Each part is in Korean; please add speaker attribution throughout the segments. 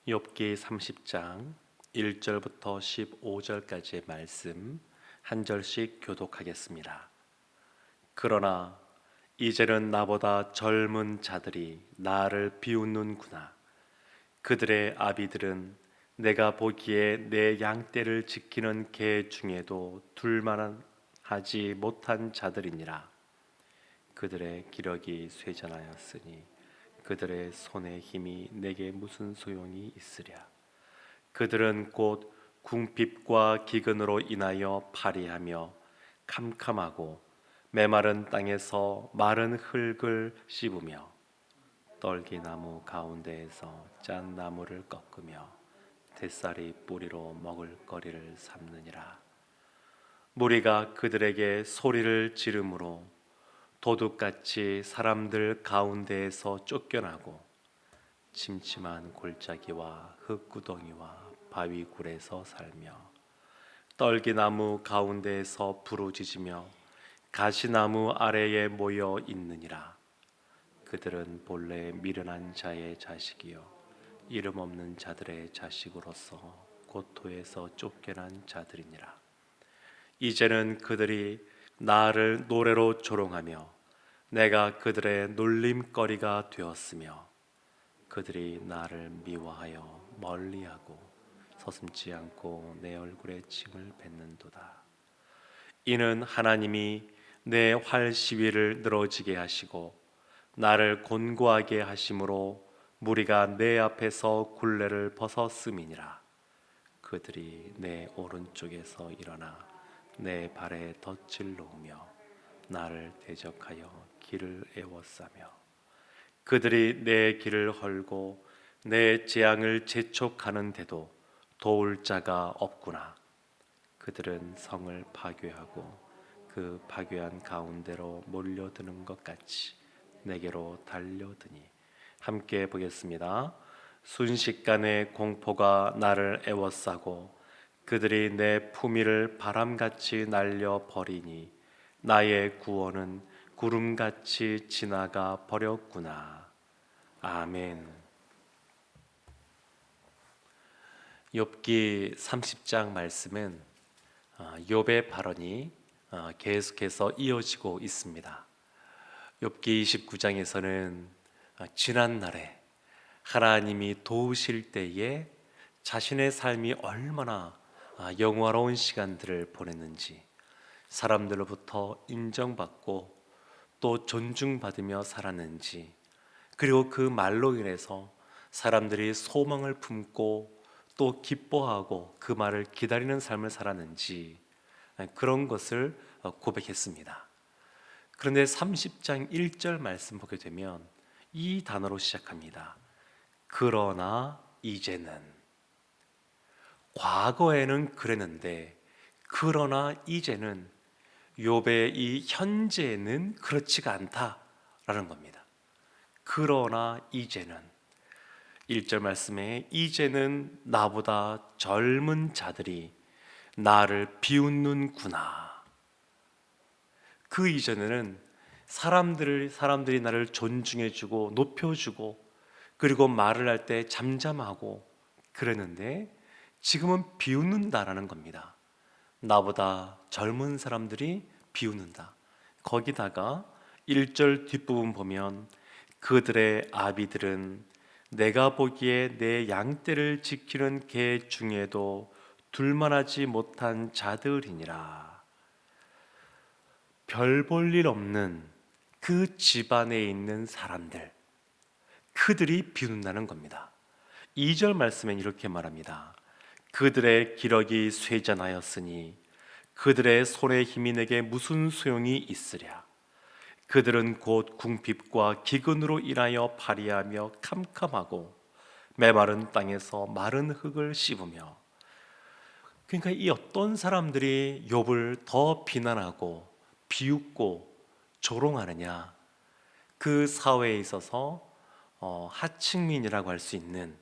Speaker 1: 욥기 30장 1절부터 15절까지의 말씀 한 절씩 교독하겠습니다. 그러나 이제는 나보다 젊은 자들이 나를 비웃는구나. 그들의 아비들은 내가 보기에 내 양떼를 지키는 개 중에도 둘만하지 못한 자들이니라. 그들의 기력이 쇠잔하였으니 그들의 손의 힘이 내게 무슨 소용이 있으랴. 그들은 곧 궁핍과 기근으로 인하여 파리하며 캄캄하고 메마른 땅에서 마른 흙을 씹으며 떨기나무 가운데에서 짠 나무를 꺾으며 뱃살이 뿌리로 먹을 거리를 삼느니라. 무리가 그들에게 소리를 지르므로 도둑같이 사람들 가운데에서 쫓겨나고 침침한 골짜기와 흙구덩이와 바위굴에서 살며 떨기나무 가운데에서 부르짖으며 가시나무 아래에 모여 있느니라. 그들은 본래 미련한 자의 자식이요 이름 없는 자들의 자식으로서 고토에서 쫓겨난 자들이니라. 이제는 그들이 나를 노래로 조롱하며 내가 그들의 놀림거리가 되었으며 그들이 나를 미워하여 멀리하고 서슴지 않고 내 얼굴에 침을 뱉는도다. 이는 하나님이 내 활 시위를 늘어지게 하시고 나를 곤고하게 하심으로 무리가 내 앞에서 굴레를 벗었음이니라. 그들이 내 오른쪽에서 일어나 내 발에 덫을 놓으며 나를 대적하여 길을 에워싸며 그들이 내 길을 헐고 내 재앙을 재촉하는데도 도울 자가 없구나. 그들은 성을 파괴하고 그 파괴한 가운데로 몰려드는 것 같이 내게로 달려드니 함께 보겠습니다. 순식간에 공포가 나를 에워싸고 그들이 내 품위를 바람같이 날려 버리니 나의 구원은 구름같이 지나가 버렸구나. 아멘. 욥기 30장 말씀은 욥의 발언이 계속해서 이어지고 있습니다. 욥기 29장에서는 지난 날에 하나님이 도우실 때에 자신의 삶이 얼마나 영화로운 시간들을 보냈는지, 사람들로부터 인정받고 또 존중받으며 살았는지, 그리고 그 말로 인해서 사람들이 소망을 품고 또 기뻐하고 그 말을 기다리는 삶을 살았는지, 그런 것을 고백했습니다. 그런데 30장 1절 말씀 보게 되면 이 단어로 시작합니다. 그러나 이제는. 과거에는 그랬는데 그러나 이제는, 욥의 이 현재는 그렇지가 않다라는 겁니다. 그러나 이제는, 1절 말씀에 이제는 나보다 젊은 자들이 나를 비웃는구나. 그 이전에는 사람들이 나를 존중해주고 높여주고 그리고 말을 할 때 잠잠하고 그랬는데 지금은 비웃는다라는 겁니다. 나보다 젊은 사람들이 비웃는다. 거기다가 1절 뒷부분 보면 그들의 아비들은 내가 보기에 내 양떼를 지키는 개 중에도 둘만하지 못한 자들이니라. 별 볼 일 없는 그 집안에 있는 사람들, 그들이 비웃는다는 겁니다. 2절 말씀엔 이렇게 말합니다. 그들의 기력이 쇠잔하였으니 그들의 손의 힘이 내게 무슨 소용이 있으랴. 그들은 곧 궁핍과 기근으로 인하여 파리하며 캄캄하고 메마른 땅에서 마른 흙을 씹으며. 그러니까 이 어떤 사람들이 욥을 더 비난하고 비웃고 조롱하느냐, 그 사회에 있어서 하층민이라고 할 수 있는,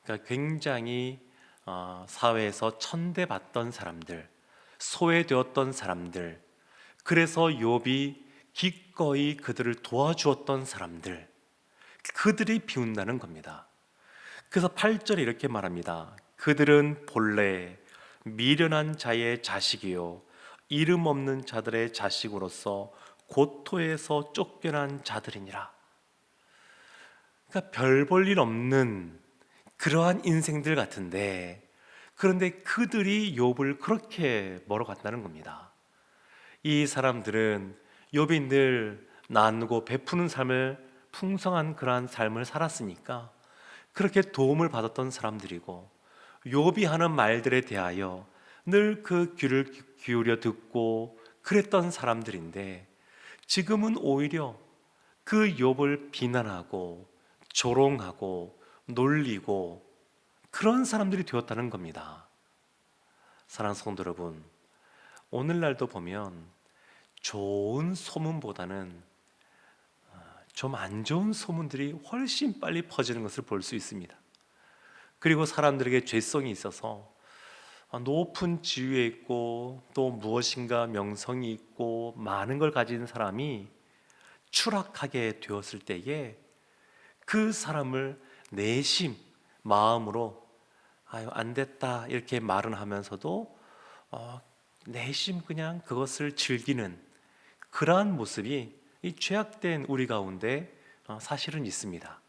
Speaker 1: 그러니까 굉장히 사회에서 천대받던 사람들, 소외되었던 사람들, 그래서 욥이 기꺼이 그들을 도와주었던 사람들, 그들이 비운다는 겁니다. 그래서 8절에 이렇게 말합니다. 그들은 본래 미련한 자의 자식이요 이름 없는 자들의 자식으로서 고토에서 쫓겨난 자들이니라. 그러니까 별 볼 일 없는 그러한 인생들 같은데, 그런데 그들이 욥을 그렇게 멀어간다는 겁니다. 이 사람들은 욥이 늘 나누고 베푸는 삶을, 풍성한 그러한 삶을 살았으니까 그렇게 도움을 받았던 사람들이고, 욥이 하는 말들에 대하여 늘 그 귀를 기울여 듣고 그랬던 사람들인데, 지금은 오히려 그 욥을 비난하고 조롱하고 놀리고 그런 사람들이 되었다는 겁니다. 사랑하는 성도 여러분, 오늘날도 보면 좋은 소문보다는 좀 안 좋은 소문들이 훨씬 빨리 퍼지는 것을 볼 수 있습니다. 그리고 사람들에게 죄성이 있어서 높은 지위에 있고 또 무엇인가 명성이 있고 많은 걸 가진 사람이 추락하게 되었을 때에 그 사람을 내심 마음으로 아유 안 됐다 이렇게 말은 하면서도 내심 그냥 그것을 즐기는 그러한 모습이 이 죄악된 우리 가운데 사실은 있습니다.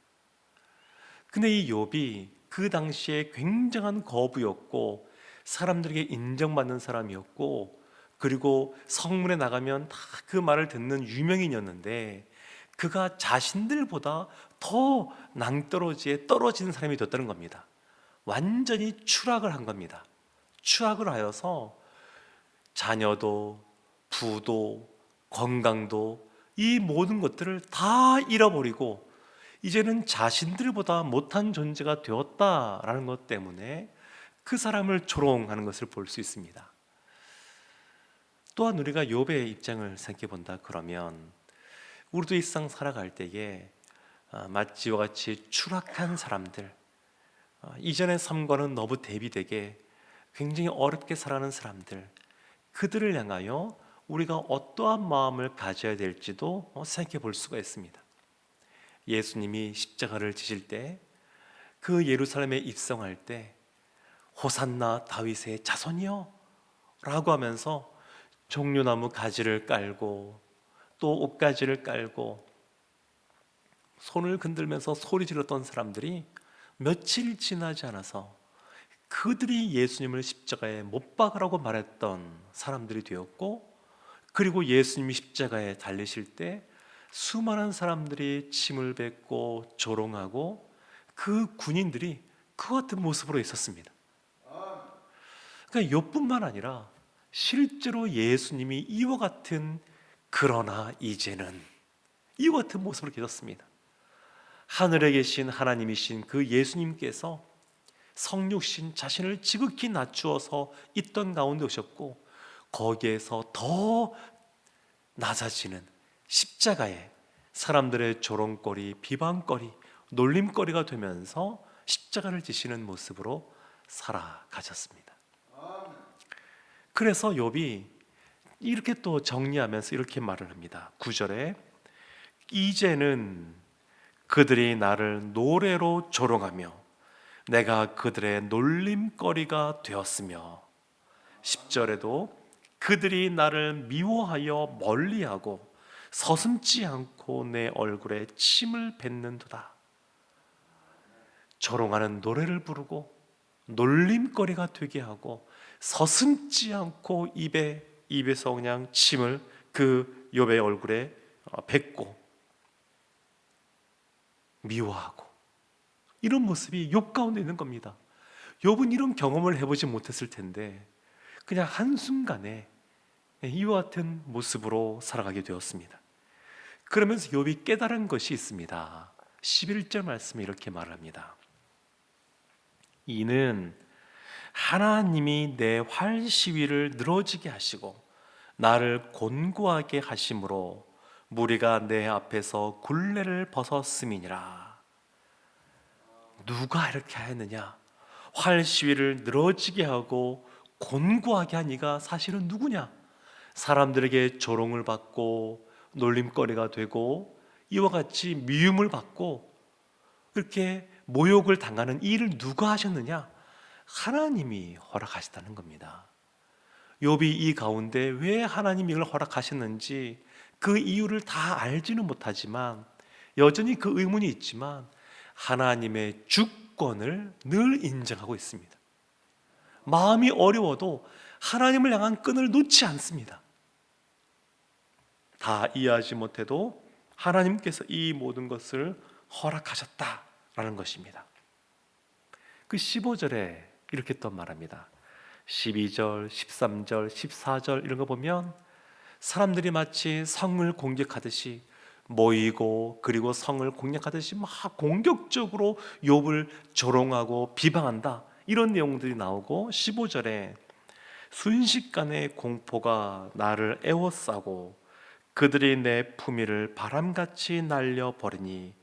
Speaker 1: 근데 이 욥이 그 당시에 굉장한 거부였고 사람들에게 인정받는 사람이었고, 그리고 성문에 나가면 다 그 말을 듣는 유명인이었는데, 그가 자신들보다 더 낭떠러지에 떨어지는 사람이 됐다는 겁니다. 완전히 추락을 한 겁니다. 추락을 하여서 자녀도 부도 건강도 이 모든 것들을 다 잃어버리고 이제는 자신들보다 못한 존재가 되었다라는 것 때문에 그 사람을 조롱하는 것을 볼 수 있습니다. 또한 우리가 욥의 입장을 생각해 본다 그러면, 우리도 일상 살아갈 때에 마치와 같이 추락한 사람들, 이전의 삶과는 너무 대비되게 굉장히 어렵게 살아가는 사람들, 그들을 향하여 우리가 어떠한 마음을 가져야 될지도 생각해 볼 수가 있습니다. 예수님이 십자가를 지실 때, 그 예루살렘에 입성할 때 호산나 다윗의 자손이여 라고 하면서 종려나무 가지를 깔고 또 옷가지를 깔고 손을 흔들면서 소리 질렀던 사람들이 며칠 지나지 않아서 그들이 예수님을 십자가에 못 박으라고 말했던 사람들이 되었고, 그리고 예수님이 십자가에 달리실 때 수많은 사람들이 침을 뱉고 조롱하고 그 군인들이 그 같은 모습으로 있었습니다. 그러니까 욥뿐만 아니라 실제로 예수님이 이와 같은, 그러나 이제는 이와 같은 모습으로 계셨습니다. 하늘에 계신 하나님이신 그 예수님께서 성육신 자신을 지극히 낮추어서 있던 가운데 오셨고, 거기에서 더 낮아지는 십자가에 사람들의 조롱거리, 비방거리, 놀림거리가 되면서 십자가를 지시는 모습으로 살아가셨습니다. 그래서 욥이 이렇게 또 정리하면서 이렇게 말을 합니다. 9절에 이제는 그들이 나를 노래로 조롱하며 내가 그들의 놀림거리가 되었으며, 10절에도 그들이 나를 미워하여 멀리하고 서슴지 않고 내 얼굴에 침을 뱉는도다. 조롱하는 노래를 부르고 놀림거리가 되게 하고 서슴지 않고 입에서 그냥 침을 그 욥의 얼굴에 뱉고 미워하고, 이런 모습이 욥 가운데 있는 겁니다. 욥은 이런 경험을 해보지 못했을 텐데 그냥 한순간에 이와 같은 모습으로 살아가게 되었습니다. 그러면서 욥이 깨달은 것이 있습니다. 11절 말씀에 이렇게 말합니다. 이는 하나님이 내 활 시위를 늘어지게 하시고 나를 곤고하게 하심으로 무리가 내 앞에서 굴레를 벗었음이니라. 누가 이렇게 하였느냐? 활 시위를 늘어지게 하고 곤고하게 한 이가 사실은 누구냐? 사람들에게 조롱을 받고 놀림거리가 되고 이와 같이 미움을 받고 그렇게 모욕을 당하는 이 일을 누가 하셨느냐? 하나님이 허락하셨다는 겁니다. 욥이 이 가운데 왜 하나님이 이걸 허락하셨는지 그 이유를 다 알지는 못하지만 여전히 그 의문이 있지만 하나님의 주권을 늘 인정하고 있습니다. 마음이 어려워도 하나님을 향한 끈을 놓지 않습니다. 다 이해하지 못해도 하나님께서 이 모든 것을 허락하셨다라는 것입니다. 그 15절에 이렇게 또 말합니다. 12절, 13절, 14절 이런 거 보면 사람들이 마치 성을 공격하듯이 모이고 그리고 성을 공략하듯이 막 공격적으로 욥을 조롱하고 비방한다, 이런 내용들이 나오고 15절에 순식간에 공포가 나를 에워싸고 그들이 내 품위를 바람같이 날려버리니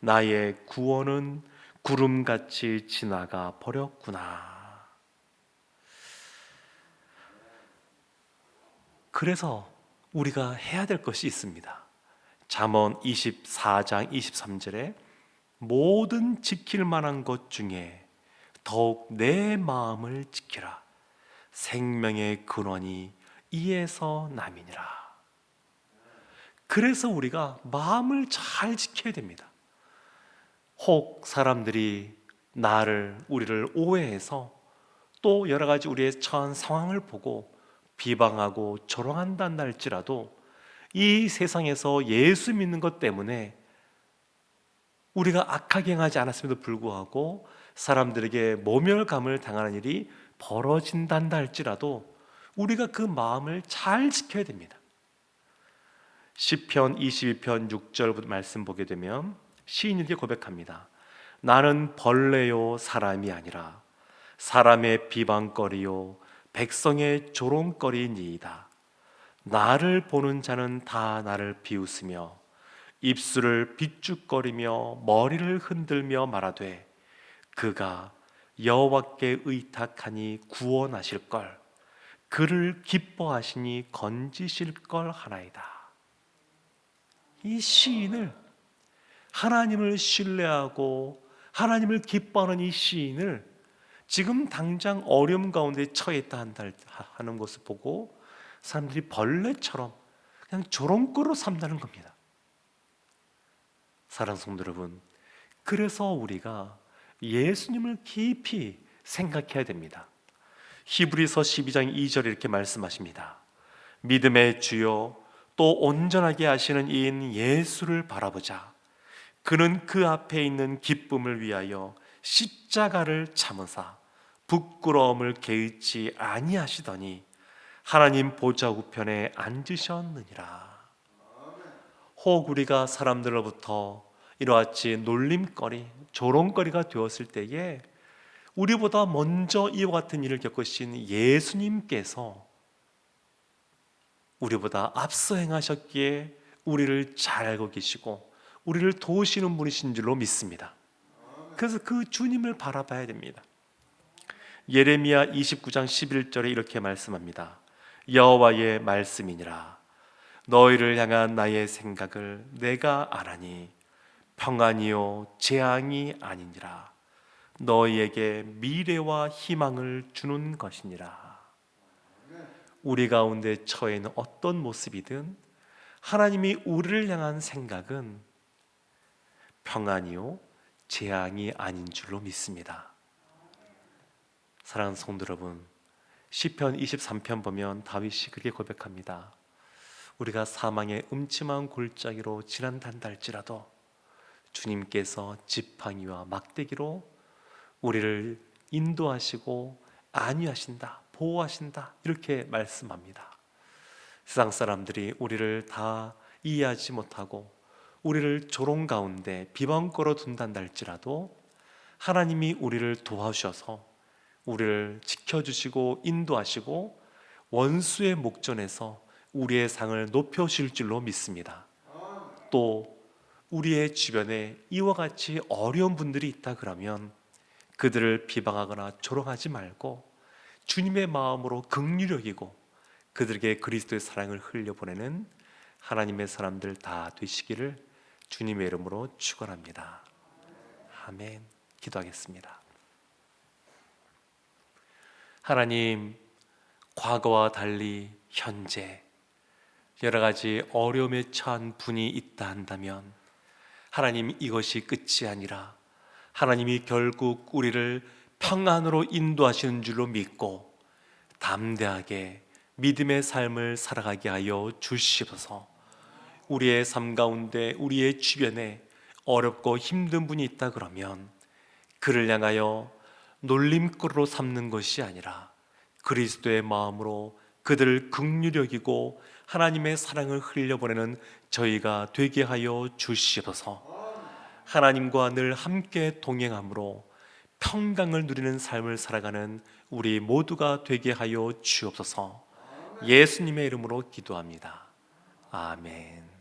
Speaker 1: 나의 구원은 구름같이 지나가 버렸구나. 그래서 우리가 해야 될 것이 있습니다. 잠언 24장 23절에 모든 지킬 만한 것 중에 더욱 내 마음을 지키라. 생명의 근원이 이에서 남이니라. 그래서 우리가 마음을 잘 지켜야 됩니다. 혹 사람들이 우리를 오해해서 또 여러 가지 우리의 처한 상황을 보고 비방하고 조롱한다는 할지라도 이 세상에서 예수 믿는 것 때문에 우리가 악하게 행하지 않았음에도 불구하고 사람들에게 모멸감을 당하는 일이 벌어진단다 할지라도 우리가 그 마음을 잘 지켜야 됩니다. 시편 22편 6절 말씀 보게 되면 시인이 이렇게 고백합니다. 나는 벌레요 사람이 아니라 사람의 비방거리요 백성의 조롱거리니이다. 나를 보는 자는 다 나를 비웃으며 입술을 비죽거리며 머리를 흔들며 말하되 그가 여호와께 의탁하니 구원하실 걸, 그를 기뻐하시니 건지실 걸 하나이다. 이 시인을, 하나님을 신뢰하고 하나님을 기뻐하는 이 시인을 지금 당장 어려움 가운데 처해 있다 하는 것을 보고 사람들이 벌레처럼 그냥 조롱거로 삼다는 겁니다. 사랑하는 성도 여러분, 그래서 우리가 예수님을 깊이 생각해야 됩니다. 히브리서 12장 2절에 이렇게 말씀하십니다. 믿음의 주요 또 온전하게 하시는 이인 예수를 바라보자. 그는 그 앞에 있는 기쁨을 위하여 십자가를 참으사 부끄러움을 개의치 아니하시더니 하나님 보좌 우편에 앉으셨느니라. 혹 우리가 사람들로부터 이러하지 놀림거리, 조롱거리가 되었을 때에 우리보다 먼저 이와 같은 일을 겪으신 예수님께서 우리보다 앞서 행하셨기에 우리를 잘 알고 계시고 우리를 도우시는 분이신 줄로 믿습니다. 그래서 그 주님을 바라봐야 됩니다. 예레미야 29장 11절에 이렇게 말씀합니다. 여호와의 말씀이니라. 너희를 향한 나의 생각을 내가 아나니 평안이요 재앙이 아니니라. 너희에게 미래와 희망을 주는 것이니라. 우리 가운데 처해 있는 어떤 모습이든 하나님이 우리를 향한 생각은 평안이요 재앙이 아닌 줄로 믿습니다. 사랑하는 성도 여러분, 시편 23편 보면 다윗이 그렇게 고백합니다. 우리가 사망의 음침한 골짜기로 지난단다 할지라도 주님께서 지팡이와 막대기로 우리를 인도하시고 안위하신다, 보호하신다, 이렇게 말씀합니다. 세상 사람들이 우리를 다 이해하지 못하고 우리를 조롱 가운데 비방거로 둔단다 할지라도 하나님이 우리를 도와주셔서 우리를 지켜주시고 인도하시고 원수의 목전에서 우리의 상을 높여주실 줄로 믿습니다. 또 우리의 주변에 이와 같이 어려운 분들이 있다 그러면 그들을 비방하거나 조롱하지 말고 주님의 마음으로 긍휼히 여기고 그들에게 그리스도의 사랑을 흘려보내는 하나님의 사람들 다 되시기를 주님의 이름으로 축원합니다. 아멘. 기도하겠습니다. 하나님, 과거와 달리 현재 여러 가지 어려움에 처한 분이 있다 한다면 하나님, 이것이 끝이 아니라 하나님이 결국 우리를 평안으로 인도하시는 줄로 믿고 담대하게 믿음의 삶을 살아가게 하여 주시옵소서. 우리의 삶 가운데 우리의 주변에 어렵고 힘든 분이 있다 그러면 그를 향하여 놀림거리로 삼는 것이 아니라 그리스도의 마음으로 그들을 긍휼히 여기고 하나님의 사랑을 흘려보내는 저희가 되게 하여 주시옵소서. 하나님과 늘 함께 동행함으로 평강을 누리는 삶을 살아가는 우리 모두가 되게 하여 주옵소서. 예수님의 이름으로 기도합니다. 아멘.